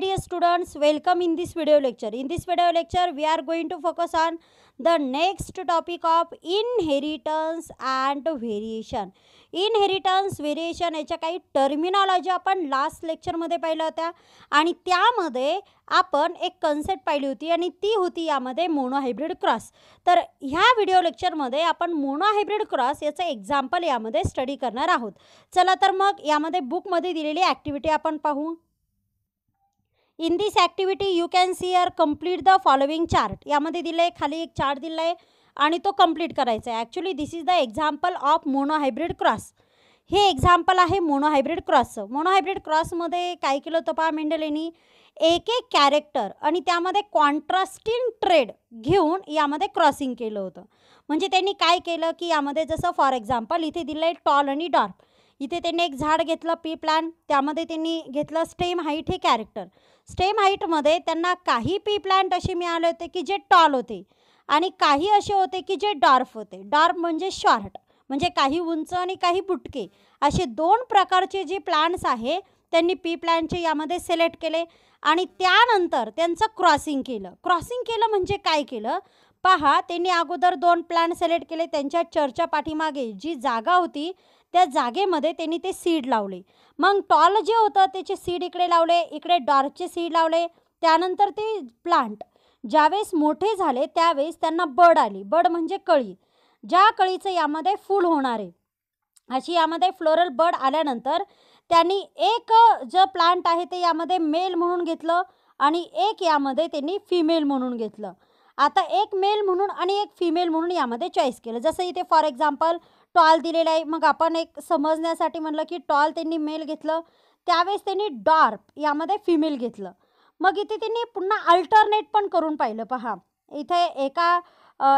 dear students, welcome in this video lecture. In this video lecture, we are going to focus on the next topic of inheritance and variation. Inheritance variation याच्या काही terminology आपण last लेक्चरमध्ये पाहिल्या होत्या आणि त्यामध्ये आपण एक कन्सेप्ट पाहिली होती आणि ती होती यामध्ये मोनोहायब्रिड क्रॉस. तर ह्या व्हिडिओ लेक्चरमध्ये आपण मोनोहायब्रिड क्रॉस याचं एक्झाम्पल यामध्ये स्टडी करणार आहोत. चला तर मग यामध्ये बुकमध्ये दिलेली ॲक्टिव्हिटी आपण पाहू. In this activity you can see here complete the following chart. यामध्ये दिलं आहे, खाली एक चार्ट दिला आहे आणि तो कंप्लीट करायचा आहे. Actually this is the example of monohybrid cross. हे एक्झाम्पल आहे मोनोहायब्रिड क्रॉसचं. मोनोहायब्रिड क्रॉसमध्ये काय केलं होतं पहा मेंडलेनी, एक एक कॅरेक्टर आणि त्यामध्ये कॉन्ट्रास्टिंग ट्रेड घेऊन यामध्ये क्रॉसिंग केलं होतं. म्हणजे त्यांनी काय केलं की यामध्ये जसं फॉर एक्झाम्पल इथे दिलं आहे टॉल आणि डार्क. इथे त्यांनी एक झाड घेतलं पी प्लॅन, त्यामध्ये त्यांनी घेतलं स्टेम हाईट हे कॅरेक्टर. स्टेम हाईटमध्ये त्यांना काही पी प्लांट असे मिळाले होते की जे टॉल होते आणि काही असे होते की जे डॉर्फ होते. डॉर्फ म्हणजे शॉर्ट, म्हणजे काही उंच आणि काही बुटके, असे दोन प्रकारचे जे प्लांट्स आहे त्यांनी पी प्लांटचे यामध्ये सिलेक्ट केले आणि त्यानंतर त्यांचं क्रॉसिंग केलं. क्रॉसिंग केलं म्हणजे काय केलं पहा, त्यांनी अगोदर दोन प्लांट सिलेक्ट केले. त्यांच्या चर्चच्या पाठीमागे जी जागा होती त्या जागेमध्ये त्यांनी ते सीड लावले. मग टॉल जे होतं त्याचे सीड इकडे लावले, इकडे डॉर्कचे सीड लावले. त्यानंतर ते प्लांट ज्यावेळेस मोठे झाले त्यावेळेस त्यांना बड आली. बड म्हणजे कळी, ज्या कळीचं यामध्ये फूल होणार आहे अशी यामध्ये फ्लोरल बड आल्यानंतर त्यांनी एक जे प्लांट आहे ते यामध्ये मेल म्हणून घेतलं आणि एक यामध्ये त्यांनी फिमेल म्हणून घेतलं. आता एक मेल म्हणून आणि एक फिमेल म्हणून यामध्ये चॉईस केलं. जसं इथे फॉर एक्झाम्पल टॉल दिलेला आहे, मग आपण एक समजण्यासाठी म्हणलं की टॉल त्यांनी मेल घेतलं, त्यावेळेस त्यांनी डॉर्क यामध्ये फिमेल घेतलं. मग इथे त्यांनी पुन्हा अल्टरनेट पण करून पाहिलं. पहा इथे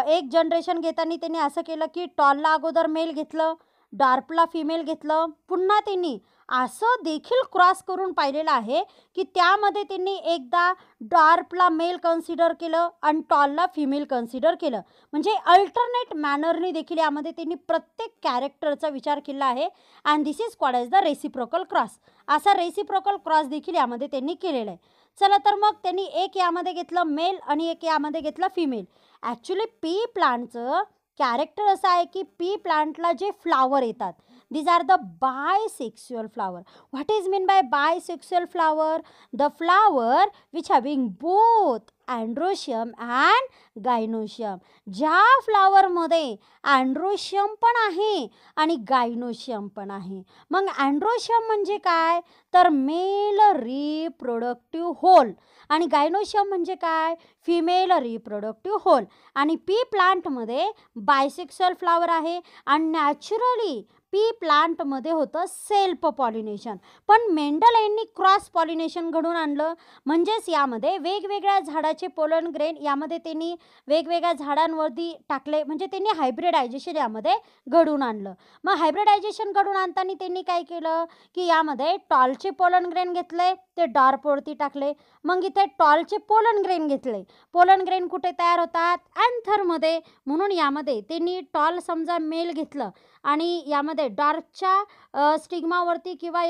एक जनरेशन घेताना त्यांनी असं केलं की टॉलला अगोदर मेल घेतलं, डार्कला फिमेल घेतलं. पुन्हा त्यांनी असं देखील क्रॉस करून पाहिलेलं आहे की त्यामध्ये त्यांनी एकदा डार्कला मेल कन्सिडर केलं आणि टॉलला फिमेल कन्सिडर केलं. म्हणजे अल्टरनेट मॅनरने देखील यामध्ये त्यांनी प्रत्येक कॅरेक्टरचा विचार केला आहे. And this is called as the reciprocal cross. असा रेसिप्रोकल क्रॉस देखील यामध्ये त्यांनी केलेला आहे. चला तर मग त्यांनी एक यामध्ये घेतलं मेल आणि एक यामध्ये घेतलं फिमेल. ॲक्च्युली पी प्लांटचं कॅरेक्टर असं आहे की पी प्लांटला जे फ्लावर येतात these are the bisexual flower. What is mean by bisexual flower? The flower which having both androecium and gynoecium. ज्या फ्लावरमध्ये अँड्रोशियम पण आहे आणि गायनोशियम पण आहे. मग अँड्रोशियम म्हणजे काय तर मेल रिप्रोडक्टिव्ह होल आणि गायनोशियम म्हणजे काय फिमेल रिप्रोडक्टिव्ह होल. आणि पी प्लांटमध्ये बायसेक्शुअल फ्लावर आहे आणि नॅचरली पी प्लांटमध्ये होतं सेल्फ पॉलिनेशन. पण मेंडल यांनी क्रॉस पॉलिनेशन घडून आणलं. म्हणजेच यामध्ये वेगवेगळ्या झाडाचे पोलन ग्रेन यामध्ये त्यांनी वेगवेगळ्या झाडांवरती टाकले, म्हणजे त्यांनी हायब्रिडायझेशन यामध्ये घडून आणलं. मग हायब्रिडायझेशन घडून आणताना त्यांनी काय केलं की यामध्ये टॉलचे पोलन ग्रेन घेतले, ते डॉर्पवरती टाकले. मग इथे टॉलचे पोलन ग्रेन घेतले. पोलन ग्रेन कुठे तयार होतात अँथरमध्ये, म्हणून यामध्ये त्यांनी टॉल समजा मेल घेतलं आणि यामध्ये डार्कच्या स्टिग्मावरती किंवा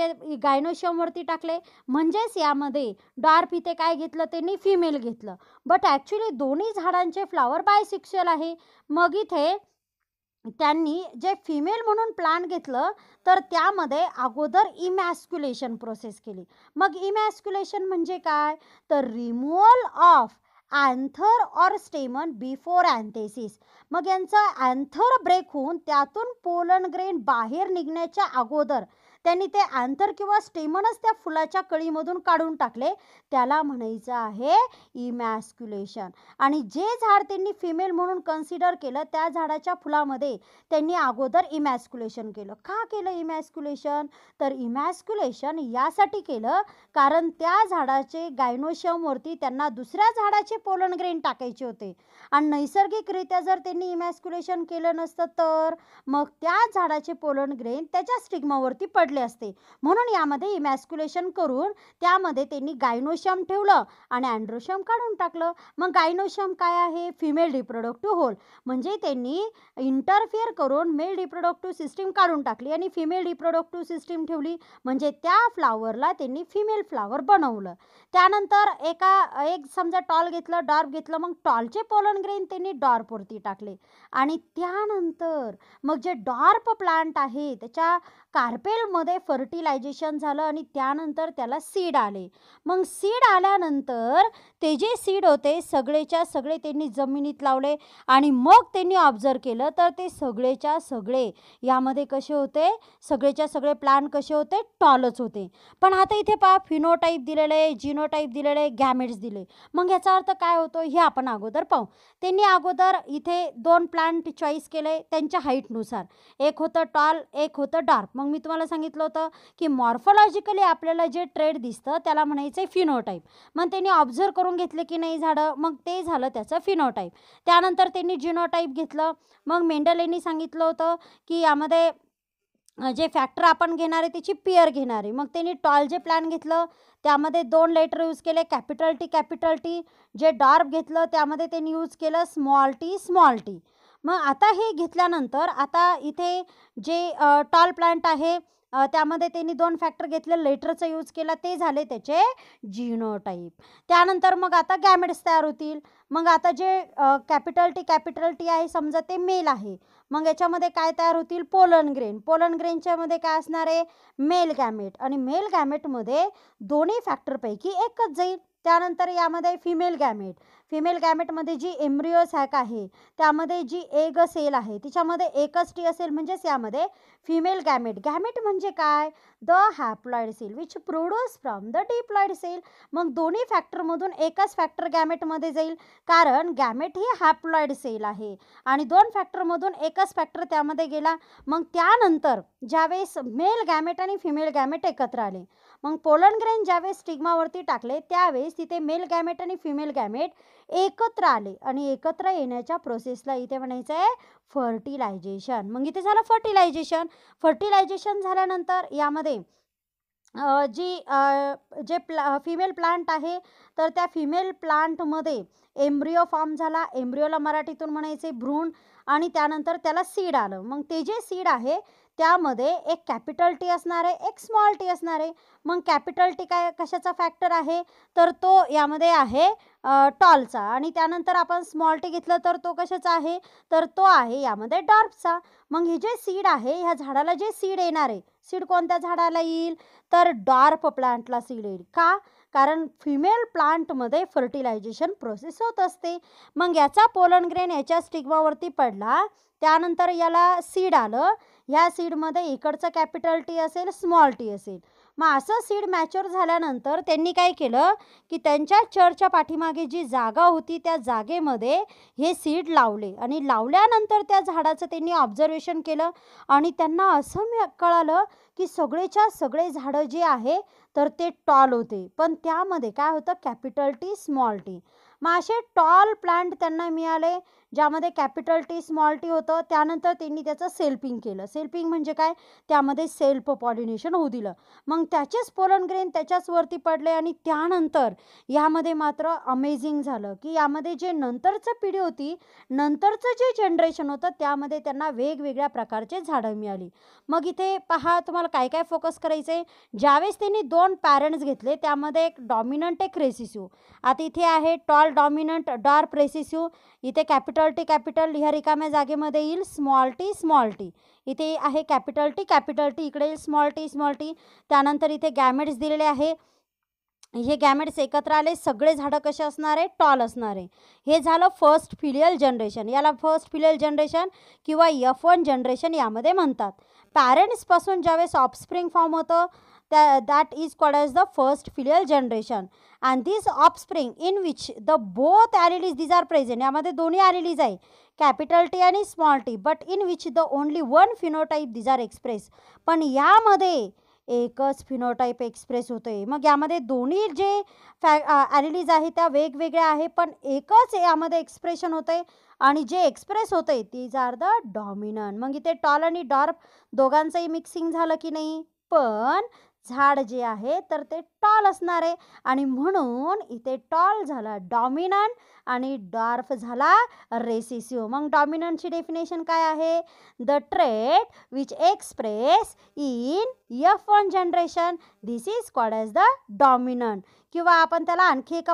गायनोशियमवरती टाकले. म्हणजेच यामध्ये डार्क इथे काय घेतलं त्यांनी फिमेल घेतलं. बट ॲक्च्युली दोन्ही झाडांचे फ्लावर बायसेक्शुअल आहे. मग इथे त्यांनी जे फिमेल म्हणून प्लांट घेतलं तर त्यामध्ये अगोदर इमॅस्क्युलेशन प्रोसेस केली. मग इमॅस्क्युलेशन म्हणजे काय तर removal of anther or stamen before anthesis. मग यांचं अँथर ब्रेक होऊन त्यातून पोलन ग्रेन बाहेर निघण्याच्या अगोदर त्यांनी ते अँथर किंवा स्टेमनच त्या फुलाच्या कळीमधून काढून टाकले. त्याला म्हणायचं आहे इमॅस्क्युलेशन. आणि जे झाड त्यांनी फिमेल म्हणून कन्सिडर केलं त्या झाडाच्या फुलामध्ये त्यांनी अगोदर इमॅस्क्युलेशन केलं. का केलं इमॅस्क्युलेशन तर इमॅस्क्युलेशन यासाठी केलं कारण त्या झाडाचे गायनोशियमवरती त्यांना दुसऱ्या झाडाचे पोलन ग्रेन टाकायचे होते आणि नैसर्गिकरित्या जर त्यांनी इमॅस्क्युलेशन केलं नसतं तर मग त्या झाडाचे पोलन ग्रेन त्याच्या स्टिग्मावरती पडले पडले असते, म्हणून यामध्ये इमॅस्क्युलेशन करून त्यामध्ये त्यांनी गायनोशियम ठेवलं आणि अँड्रोशियम काढून टाकलं. मग गायनोशियम काय आहे? Female reproductive whorl. म्हणजे त्यांनी इंटरफिअर करून मेल रिप्रोडक्टिव्ह सिस्टीम काढून टाकली आणि फिमेल रिप्रोडक्टिव्ह सिस्टीम ठेवली, म्हणजे त्या फ्लावरला त्यांनी फिमेल फ्लावर बनवलं. त्यानंतर एक समजा टॉल घेतलं, डॉर्फ घेतलं, मग टॉलचे पोलन ग्रेन त्यांनी डॉर्फवरती टाकले आणि त्यानंतर मग जे डॉर्फ प्लांट आहे त्याच्या कार्पेलमध्ये फर्टिलायझेशन झालं आणि त्यानंतर त्याला सीड आले. मग सीड आल्यानंतर ते जे सीड होते सगळेच्या सगळे त्यांनी जमिनीत लावले आणि मग त्यांनी ऑब्झर्व केलं तर ते सगळेच्या सगळे यामध्ये कसे होते? सगळेच्या सगळे प्लांट कसे होते? टॉलच होते. पण आता इथे पहा, फिनोटाईप दिलेले, जिनोटाईप दिलेले, गॅमेट्स दिले. मग याचा अर्थ काय होतो हे आपण अगोदर पाहू. त्यांनी अगोदर इथे 2 प्लांट चॉईस केले त्यांच्या हाईटनुसार. एक होतं टॉल, एक होतं डॉर्फ. मग मी तुम्हाला सांगितलं होतं की मॉर्फोलॉजिकली आपल्याला जे ट्रेड दिसतं त्याला म्हणायचं आहे फिनोटाईप. मग त्यांनी ऑब्झर्व करून घेतले की नाही झाडं, मग ते झालं त्याचं फिनोटाईप. त्यानंतर त्यांनी जिनोटाईप घेतलं. मग मेंडलेंनी सांगितलं होतं की यामध्ये जे फॅक्टर आपण घेणार आहे त्याची पेअर घेणार आहे. मग त्यांनी टॉल जे प्लॅन घेतलं त्यामध्ये 2 लेटर यूज केले, कॅपिटल टी. जे डॉर्फ घेतलं त्यामध्ये त्यांनी यूज केलं स्मॉल टी. मग आता हे घेतल्यानंतर आता इथे जे टॉल प्लांट आहे त्यामध्ये त्यांनी 2 फॅक्टर घेतले, लेटरचा यूज केला, ते झाले त्याचे जिनोटाईप. त्यानंतर मग आता गॅमेट्स तयार होतील. मग आता जे कॅपिटल टी आहे समजा ते मेल आहे, मग याच्यामध्ये काय तयार होतील? पोलन ग्रेनच्या मध्ये काय असणार आहे? Mail gamete. आणि मेल गॅमेटमध्ये दोन्ही फॅक्टरपैकी एकच जाईल. त्यानंतर यामध्ये फिमेल गॅमेटमध्ये जी एम्ब्रियो सॅक आहे त्यामध्ये जी एग सेल आहे तिच्यामध्ये एकच टी असेल, म्हणजेच यामध्ये फिमेल गॅमेट म्हणजे काय? The haploid cell which produce from the diploid cell. मग दोन्ही फॅक्टरमधून एकच फॅक्टर गॅमेटमध्ये जाईल, कारण गॅमेट ही हॅप्लॉइड सेल आहे आणि 2 फॅक्टरमधून एकच फॅक्टर त्यामध्ये गेला. मग त्यानंतर ज्यावेळेस मेल गॅमेट आणि फिमेल गॅमेट एकत्र आले, मग पोलन ग्रेन ज्यावेळेस स्टिग्मावरती टाकले त्यावेळेस तिथे मेल गॅमेट आणि फिमेल गॅमेट एकत्र आले आणि एकत्र येण्याच्या प्रोसेसला इथे म्हणायचं आहे फर्टिलायझेशन. मग इथे झालं फर्टिलायझेशन झाल्यानंतर यामध्ये जे फिमेल प्लांट आहे तर त्या फिमेल प्लांटमध्ये एम्ब्रियो फॉर्म झाला. एम्ब्रियोला मराठीतून म्हणायचे भ्रूण. आणि त्यानंतर त्याला सीड आलं. मग ते जे सीड आहे त्यामध्ये एक कॅपिटल टी असणार आहे, एक स्मॉल टी असणार आहे. मग कॅपिटल टी काय कशाचा फॅक्टर आहे? तर तो यामध्ये आहे टॉलचा. आणि त्यानंतर आपण स्मॉल टी घेतलं तर तो कशाचा आहे? तर तो आहे यामध्ये डॉर्फचा. मग हे जे सीड आहे ह्या झाडाला जे सीड येणार आहे, सीड कोणत्या झाडाला येईल? तर डॉर्फ प्लांटला सीड येईल. का? कारण फिमेल प्लांटमध्ये फर्टिलायझेशन प्रोसेस होत असते. मग याचा पोलन ग्रेन याच्या स्टिग्मावरती पडला, त्यानंतर याला सीड आलं. ह्या सीडमध्ये इकडचं कॅपिटल टी असेल, स्मॉल टी असेल. मग असं सीड मॅच्युअर झाल्यानंतर त्यांनी काय केलं की त्यांच्या चर्चच्या पाठीमागे जी जागा होती त्या जागेमध्ये हे सीड लावले आणि लावल्यानंतर त्या झाडाचं त्यांनी ऑब्झर्वेशन केलं आणि त्यांना असं कळालं की सगळेच्या सगळे झाडं जे आहे तर ते टॉल होते, पण त्यामध्ये काय होतं? Capital T, small T. मग असे टॉल प्लांट त्यांना मिळाले ज्यामध्ये कॅपिटल टी, स्मॉल टी होतं. त्यानंतर त्यांनी त्याचं सेल्फिंग केलं. सेल्फिंग म्हणजे काय? त्यामध्ये सेल्फ पॉलिनेशन होऊ दिलं. मग त्याचेच पोलन ग्रेन त्याच्याच वरती पडले आणि त्यानंतर यामध्ये मात्र अमेझिंग झालं की यामध्ये जे नंतरचं पिढी होती, नंतरचं जे जनरेशन होतं त्यामध्ये त्यांना वेगवेगळ्या प्रकारचे झाडं मिळाली. मग इथे पहा, तुम्हाला काय काय फोकस करायचं आहे. ज्यावेळेस त्यांनी 2 पॅरेंट्स घेतले त्यामध्ये एक डॉमिनंट, एक रेसिसिव्ह. आता इथे आहे टॉल डॉमिनंट, डॉर्फ रेसिसिव्ह. इथे कॅपिटल टी ह्या रिकाम्या जागेमध्ये येईल स्मॉल टी. इथे आहे कॅपिटल टी, इकडे येईल स्मॉल टी. त्यानंतर इथे गॅमेट्स दिलेले आहे. हे गॅमेट्स एकत्र आले, सगळे झाडं कसे असणार आहे? टॉल असणार आहे. हे झालं फर्स्ट फिलियल जनरेशन. याला फर्स्ट फिलियल जनरेशन किंवा F1 जनरेशन यामध्ये म्हणतात. पॅरेंट्सपासून ज्यावेळेस ऑफस्प्रिंग फॉर्म होतं that is called as the first filial generation, and this offspring in which the both alleles these are present. यामध्ये दोन्ही alleles आहे, कॅपिटल टी आणि small T, but in which the only one phenotype these are expressed. पण यामध्ये एकच phenotype express होते. मग यामध्ये दोन्ही जे ॲलिलीज आहे त्या वेगवेगळ्या आहे, पण एकच यामध्ये एक्सप्रेशन होते आणि जे एक्सप्रेस होते तीज आर द डॉमिनंट. मग इथे टॉल आणि डॉर्फ दोघांचंही मिक्सिंग झालं की नाही? पण झाड जे आहे तर ते टॉल असणार आहे आणि म्हणून इथे टॉल झाला डॉमिनंट आणि डॉर्फ झाला रेसेसिव्ह. मग डॉमिनंटची डेफिनेशन काय आहे? The trait which express in F1 generation this is called as the dominant. किंवा आपण त्याला आणखी एका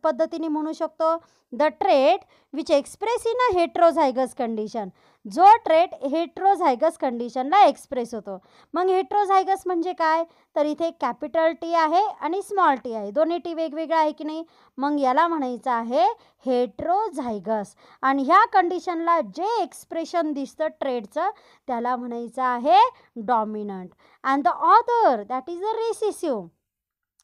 पद्धतीने म्हणू शकतो the trait which express in a heterozygous condition. जो ट्रेट हेट्रोझायगस कंडिशनला एक्सप्रेस होतो. मग हेट्रोझायगस म्हणजे काय? तर इथे कॅपिटल टी आहे आणि स्मॉल टी आहे. दोन्ही टी वेगवेगळं आहे की नाही? मग याला म्हणायचं आहे हेट्रोझायगस. आणि ह्या कंडिशनला जे एक्सप्रेशन दिसतं ट्रेटचं त्याला म्हणायचं आहे dominant. And the other that is the recessive.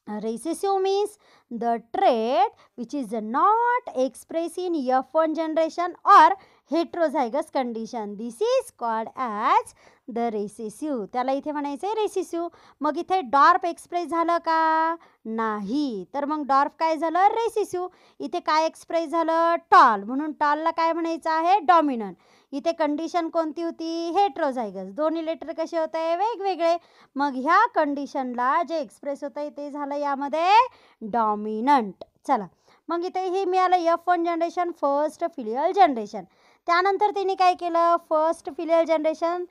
Recessive means the trait which is not expressed in F1 generation or heterozygous condition. This is called as the recessive. त्याला इथे म्हणायचं आहे रेसेसिव्ह. मग इथे डॉर्फ एक्सप्रेस झालं का? नाही. तर मग डॉर्फ काय झालं? रेसेसिव्ह. इथे काय एक्सप्रेस झालं? टॉल. म्हणून टॉलला काय म्हणायचं आहे? डॉमिनंट. इथे कंडिशन कोणती होती? हेट्रोझायगस. दोन्ही लेटर कसे होत आहे? वेगवेगळे. मग ह्या कंडिशनला जे एक्सप्रेस होत आहे ते झालं यामध्ये डॉमिनंट. चला मग इथे हे मिळालं F1 generation, first filial generation. त्यानंतर त्यांनी काय केलं? First filial generation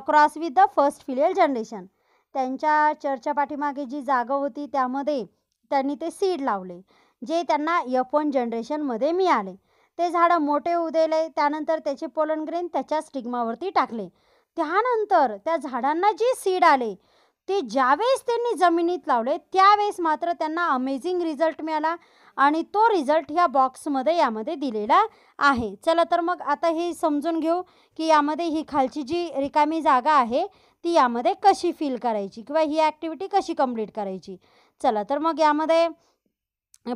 cross with the first filial generation. त्यांच्या चर्चा पाठीमागे जी जागा होती त्यामध्ये त्यांनी ते सीड लावले जे त्यांना F1 जनरेशनमध्ये मिळाले. ते झाडं मोठे होऊ दिले. त्यानंतर त्याचे पोलन ग्रेन त्याच्या स्टिग्मावरती टाकले. त्यानंतर त्या झाडांना जे सीड आले ते ज्यावेळेस त्यांनी जमिनीत लावले त्यावेळेस मात्र त्यांना अमेझिंग रिझल्ट मिळाला आणि तो रिझल्ट ह्या बॉक्समध्ये यामध्ये दिलेला आहे. चला तर मग आता हे समजून घेऊ की यामध्ये ही खालची जी रिकामी जागा आहे ती यामध्ये कशी फिल करायची किंवा ही ॲक्टिव्हिटी कशी कंप्लीट करायची. चला तर मग यामध्ये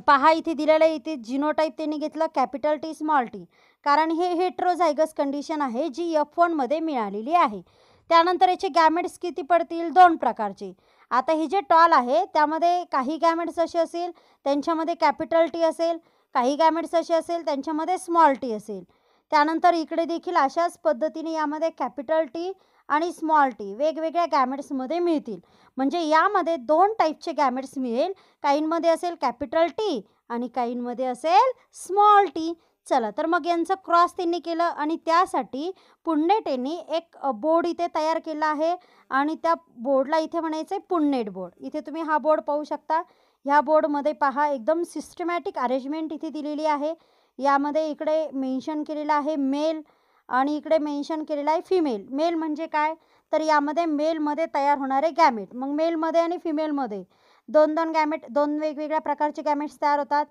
पहा इथे दिलेलं आहे. इथे जिनोटाईप त्यांनी घेतलं कॅपिटल टी स्मॉल टी, कारण हे हेट्रोझायगस कंडिशन आहे जी F1 मध्ये मिळालेली आहे. त्यानंतर याचे गॅमेट्स किती पडतील? 2 प्रकारचे. आता हे जे टॉल आहे त्यामध्ये काही गॅमेट्स असे असेल त्यांच्यामध्ये कॅपिटल टी असेल, काही गॅमेट्स असे असेल त्यांच्यामध्ये स्मॉल टी असेल. त्यानंतर इकडे देखील अशाच पद्धतीने यामध्ये कॅपिटल टी आणि स्मॉल टी वेगवेगळ्या गॅमेट्समध्ये मिळतील. म्हणजे यामध्ये 2 टाईपचे गॅमेट्स मिळेल. काहींमध्ये असेल कॅपिटल टी आणि काहींमध्ये असेल स्मॉल टी. चला तर मग यांचं क्रॉस त्यांनी केलं आणि त्यासाठी पुन्नेटेंनी एक बोर्ड इथे तयार केला आहे आणि त्या बोर्डला इथे म्हणायचं आहे पुन्नेट बोर्ड. इथे तुम्ही हा बोर्ड पाहू शकता. ह्या बोर्डमध्ये पहा एकदम सिस्टमॅटिक अरेंजमेंट इथे दिलेली आहे. यामध्ये इकडे मेन्शन केलेलं आहे मेल आणि इकडे मेन्शन केलेलं आहे फिमेल. मेल म्हणजे काय? तर यामध्ये मेलमध्ये तयार होणारे गॅमेट. मग मेलमध्ये आणि फिमेलमध्ये 2 गॅमेट, 2 वेगवेगळ्या प्रकारचे गॅमेट्स तयार होतात.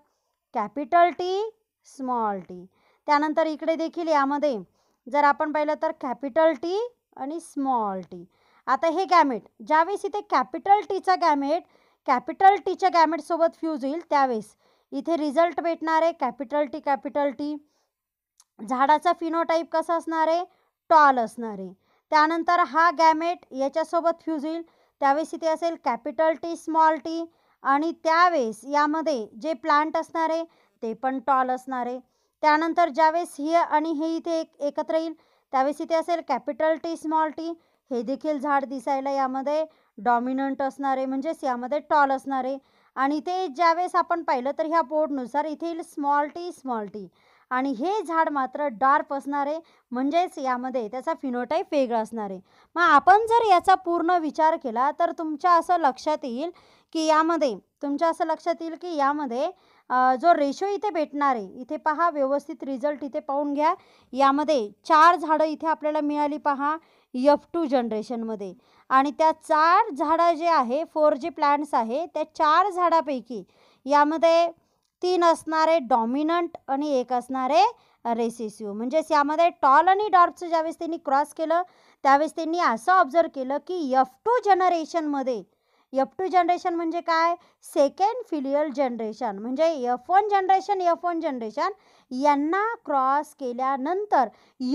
Capital T small T. त्यानंतर इकडे देखील यामध्ये जर आपण पाहिलं तर कॅपिटल टी आणि स्मॉल टी. आता हे गॅमेट ज्यावेळेस इथे कॅपिटल टीचा गॅमेट कॅपिटल टीच्या गॅमेटसोबत फ्यूज होईल त्यावेळेस इथे रिझल्ट भेटणार आहे कॅपिटल टी. झाडाचा फिनोटाईप कसा असणार आहे? टॉल असणार आहे. त्यानंतर हा गॅमेट याच्यासोबत फ्यूज होईल त्यावेळेस इथे असेल कॅपिटल टी स्मॉल टी आणि त्यावेळेस यामध्ये जे प्लांट असणार आहे ते पण टॉल असणार आहे. त्यानंतर ज्यावेळेस हे आणि हे इथे एकत्र येईल त्यावेळेस इथे असेल कॅपिटल टी स्मॉल टी. हे देखील झाड दिसायला यामध्ये डॉमिनंट असणार आहे म्हणजेच यामध्ये टॉल असणार आहे. आणि ते ज्यावेळेस आपण पाहिलं तर ह्या बोर्डनुसार इथे येईल स्मॉल टी आणि हे झाड मात्र डार्क असणार आहे म्हणजेच यामध्ये त्याचा फिनोटाईप वेगळा असणार आहे. मग आपण जर याचा पूर्ण विचार केला तर तुमच्या असं लक्षात येईल की यामध्ये जो रेशो इथे भेटणार आहे इथे पहा व्यवस्थित रिझल्ट इथे पाहून घ्या. यामध्ये 4 झाडं इथे आपल्याला मिळाली पहा F2 जनरेशनमध्ये आणि त्या 4 झाडं जे आहे 4 जे प्लांट्स आहे त्या 4 झाडापैकी यामध्ये 3 असणारे डॉमिनंट आणि 1 असणारे रेसेसिव्ह. म्हणजेच यामध्ये टॉल आणि डॉर्फचं ज्यावेळेस त्यांनी क्रॉस केलं त्यावेळेस त्यांनी असं ऑब्झर्व केलं की F2 जनरेशन म्हणजे काय? Second filial generation. म्हणजे F1 जनरेशन यांना क्रॉस केल्यानंतर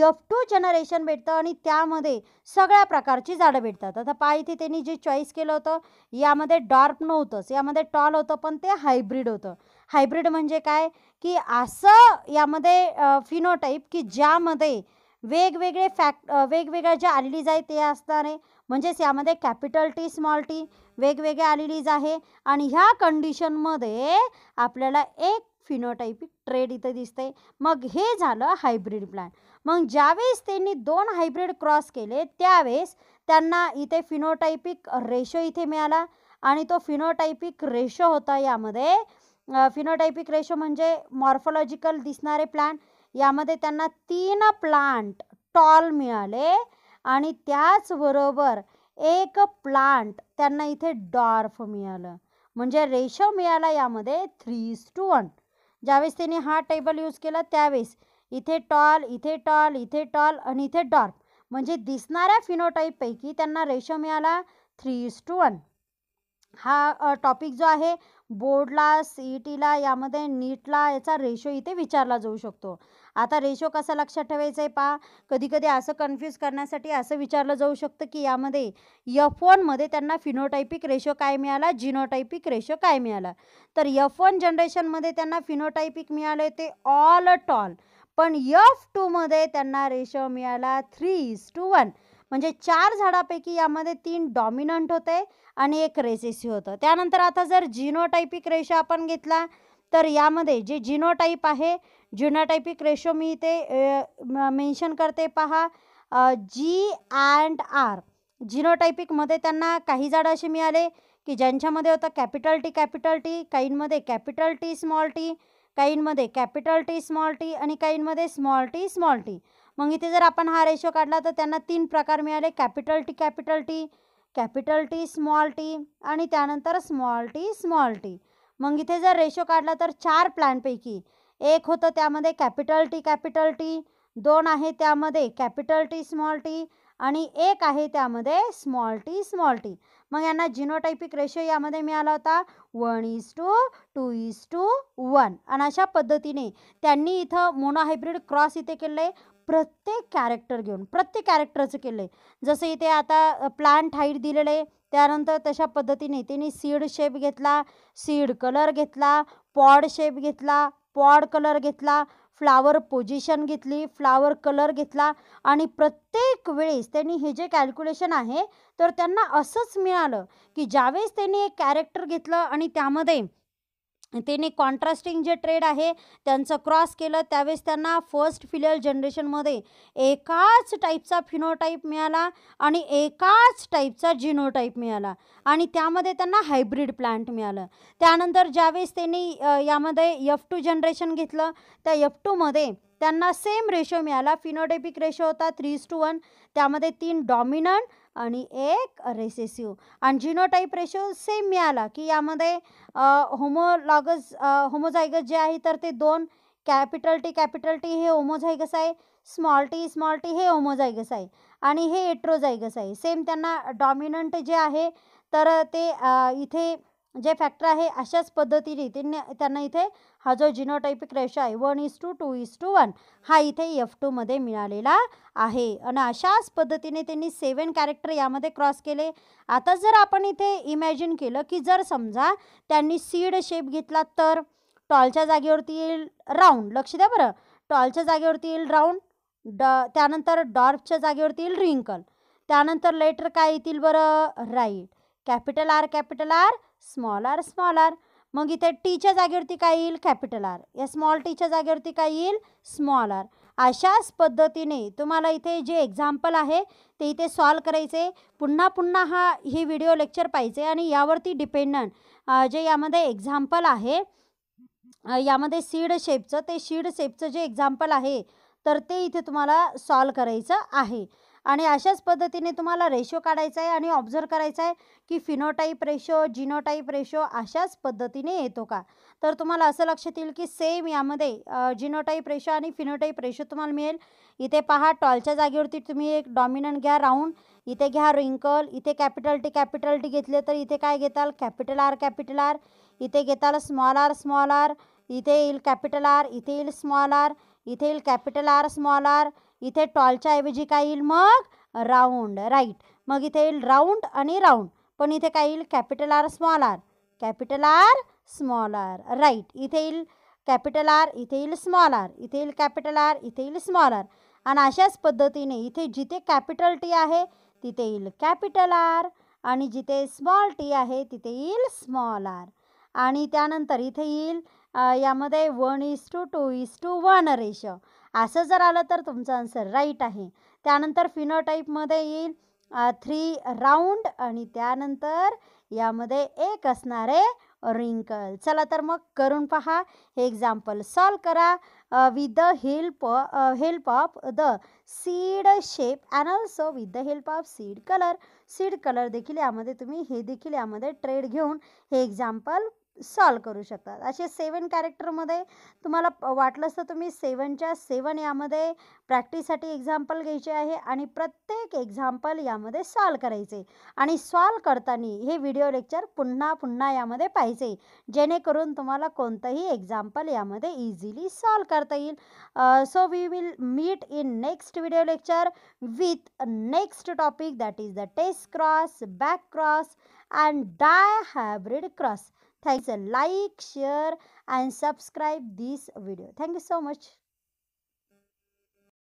F2 जनरेशन भेटतं आणि त्यामध्ये सगळ्या प्रकारची झाडं भेटतात. आता पहा इथे त्यांनी जे चॉईस केलं होतं यामध्ये डॉर्फ नव्हतंच, यामध्ये टॉल होतं पण ते हायब्रिड होतं. हायब्रिड म्हणजे काय? की असं यामध्ये फिनोटाईप की ज्यामध्ये वेगवेगळ्या ज्या ॲलिलीज आहे ते असणार आहे. म्हणजेच यामध्ये कॅपिटल टी स्मॉल टी वेगवेगळ्या ॲलिलीज आहे. आणि ह्या कंडिशनमध्ये आपल्याला एक फिनोटायपिक ट्रेड इथं दिसते. मग हे झालं हायब्रिड प्लांट. मग ज्यावेळेस त्यांनी 2 हायब्रिड क्रॉस केले त्यावेळेस त्यांना इथे फिनोटायपिक रेशो इथे मिळाला. आणि तो फिनोटायपिक रेशो होता यामध्ये फिनोटायपिक रेशो म्हणजे मॉर्फोलॉजिकल दिसणारे प्लांट. यामध्ये त्यांना 3 प्लांट टॉल मिळाले आणि त्याचबरोबर एक प्लांट त्यांना इथे डॉर्फ मिळालं. म्हणजे रेशो मिळाला यामध्ये 3:1. ज्यावेळेस त्यांनी हा टेबल यूज केला त्यावेळेस इथे टॉल, इथे टॉल, इथे टॉल आणि इथे डॉर्फ. म्हणजे दिसणाऱ्या फिनोटाईपपैकी त्यांना रेशो मिळाला 3:1. हा टॉपिक जो आहे बोर्डला, CETला, यामध्ये नीटला याचा रेशो इथे विचारला जाऊ शकतो. आता रेशो कसा लक्षात ठेवायचा आहे पहा. कधी कधी असं कन्फ्यूज करण्यासाठी असं विचारलं जाऊ शकतं की यामध्ये F1मध्ये त्यांना फिनोटायपिक रेशो काय मिळाला, जिनोटायपिक रेशो काय मिळाला. तर F1 जनरेशनमध्ये त्यांना फिनोटायपिक मिळाले ते ऑल टॉल. पण F2मध्ये त्यांना रेशो मिळाला 3:1. म्हणजे 4 झाडापैकी यामध्ये 3 डॉमिनंट होते आणि एक रेसेसिव्ह होतं. त्यानंतर आता जर जिनोटायपिक रेशो आपण घेतला तर यामध्ये जे जिनोटाईप आहे, जिनोटायपिक रेशो मी इथे मेन्शन करते पहा. G&R जिनोटायपिकमध्ये त्यांना काही झाडं असे मिळाले की ज्यांच्यामध्ये होतं कॅपिटल टी, काहींमध्ये कॅपिटल टी स्मॉल टी, काहींमध्ये कॅपिटल टी स्मॉल टी आणि काहींमध्ये स्मॉल टी. मग इथे जर आपण हा रेशो काढला तर त्यांना 3 प्रकार मिळाले. कॅपिटल टी स्मॉल टी आणि त्यानंतर स्मॉल टी. मग इथे जर रेशो काढला तर 4 प्लॅनपैकी एक होतं त्यामध्ये कॅपिटल टी, 2 आहे त्यामध्ये कॅपिटल टी स्मॉल टी आणि एक आहे त्यामध्ये स्मॉल टी. मग यांना जिनोटायपिक रेशो यामध्ये मिळाला होता 1:2:1. आणि अशा पद्धतीने त्यांनी इथं मोनोहायब्रिड क्रॉस इथे केले प्रत्येक कॅरेक्टरचं केलं. जसं इथे आता प्लांट हाईट दिलेलं आहे त्यानंतर तशा पद्धतीने त्यांनी सीड शेप घेतला, सीड कलर घेतला, पॉड शेप घेतला, पॉड कलर घेतला, फ्लावर पोझिशन घेतली, फ्लावर कलर घेतला. आणि प्रत्येक वेळेस त्यांनी हे जे कॅल्क्युलेशन आहे तर त्यांना असंच मिळालं की ज्यावेळेस त्यांनी एक कॅरेक्टर घेतलं आणि त्यामध्ये त्यांनी कॉन्ट्रास्टिंग जे ट्रेड आहे त्यांचं क्रॉस केलं त्यावेळेस त्यांना फर्स्ट फिलियल जनरेशनमध्ये एकाच टाईपचा फिनोटाईप मिळाला आणि एकाच टाईपचा जिनोटाईप मिळाला आणि त्यामध्ये त्यांना हायब्रिड प्लांट मिळालं. त्यानंतर ज्यावेळेस त्यांनी यामध्ये F2 जनरेशन घेतलं त्या F2मध्ये त्यांना सेम रेशो मिळाला. फिनोटायपिक रेशो होता 3:1. त्यामध्ये 3 डॉमिनंट आणि एक रेसेसिव्ह. आणि जिनोटाईप रेशो सेम मिळाला की यामध्ये होमोझायगस जे आहे तर ते 2 कॅपिटल टी हे होमोझायगस आहे, स्मॉल टी हे होमोझायगस आहे आणि हे हेट्रोझायगस आहे. सेम त्यांना डॉमिनंट जे आहे तर ते इथे जे फॅक्टर आहे अशाच पद्धतीने त्यांना इथे हा जो जिनोटायपिक रेशो आहे 1:2:1 हा इथे F2मध्ये मिळालेला आहे. आणि अशाच पद्धतीने त्यांनी 7 कॅरेक्टर यामध्ये क्रॉस केले. आता जर आपण इथे इमॅजिन केलं की जर समजा त्यांनी सीड शेप घेतला तर टॉलच्या जागेवरती येईल राऊंड. लक्ष द्या बरं, टॉलच्या जागेवरती येईल राऊंड, त्यानंतर डॉर्फच्या जागेवरती येईल रिंकल, त्यानंतर लेटर काय येतील बरं, right. Capital R, small R. मग इथे टीच्या जागेवरती काय येईल, कॅपिटल आर. या स्मॉल टीच्या जागेवरती काय येईल, स्मॉल आर. अशाच पद्धतीने तुम्हाला इथे जे एक्झाम्पल आहे ते इथे सॉल्व करायचे. पुन्हा हे व्हिडिओ लेक्चर पाहिजे आणि यावरती डिपेंडंट जे यामध्ये एक्झाम्पल आहे यामध्ये सीड शेपचं जे एक्झाम्पल आहे तर ते इथे तुम्हाला सॉल्व करायचं आहे. आणि अशाच पद्धतीने तुम्हाला रेशो काढायचा आहे आणि ऑब्झर्व करायचं आहे की फिनोटाईप रेशो, जिनोटाईप रेशो अशाच पद्धतीने येतो का. तर तुम्हाला असं लक्षात येईल की सेम यामध्ये जिनोटाईप रेशो आणि फिनोटाईप रेशो तुम्हाला मिळेल. इथे पहा, टॉलच्या जागेवरती तुम्ही एक डॉमिनंट घ्या राऊंड, इथे घ्या रिंकल, इथे कॅपिटल टी घेतले तर इथे काय घेताल, कॅपिटल आर. इथे घेताल स्मॉल आर, इथे येईल कॅपिटल आर, इथे येईल स्मॉल आर, इथे येईल कॅपिटल आर, स्मॉल आर. इथे टॉलच्या ऐवजी काय येईल मग, राऊंड, राईट. मग इथे येईल राऊंड आणि राऊंड, पण इथे काय येईल, capital R small R, right. इथे येईल कॅपिटल आर, इथे येईल स्मॉल आर, इथे येईल कॅपिटल आर, इथे येईल स्मॉल आर. आणि अशाच पद्धतीने इथे जिथे कॅपिटल टी आहे तिथे येईल कॅपिटल आर, आणि जिथे स्मॉल टी आहे तिथे येईल स्मॉल आर. आणि त्यानंतर इथे येईल यामध्ये 1:2:1 रेशो. असं जर आलं तर तुमचं आन्सर राईट आहे. त्यानंतर फिनोटाईपमध्ये येईल 3 राऊंड, आणि त्यानंतर यामध्ये एक असणारे रिंकल. चला तर मग करून पहा. हे एक्झाम्पल सॉल्व करा with the help of the seed shape and also with the help of seed colour. Seed colour देखील यामध्ये तुम्ही हे देखील यामध्ये ट्रेड घेऊन हे एक्झाम्पल सॉल्व करू शकतात. असे 7 कॅरेक्टरमध्ये तुम्हाला वाटलंच तर तुम्ही 7च्या 7 यामध्ये प्रॅक्टिससाठी एक्झाम्पल घ्यायचे आहे आणि प्रत्येक एक्झाम्पल यामध्ये सॉल्व करायचे. आणि सॉल्व करताना हे व्हिडिओ लेक्चर पुन्हा पुन्हा यामध्ये पाहिजे, जेणेकरून तुम्हाला कोणतंही एक्झाम्पल यामध्ये इझिली सॉल्व करता येईल. So we will meet in next video lecture with next topic, that is the test cross, back cross and die hybrid cross. Thanks. Like, share and subscribe this video. Thank you so much.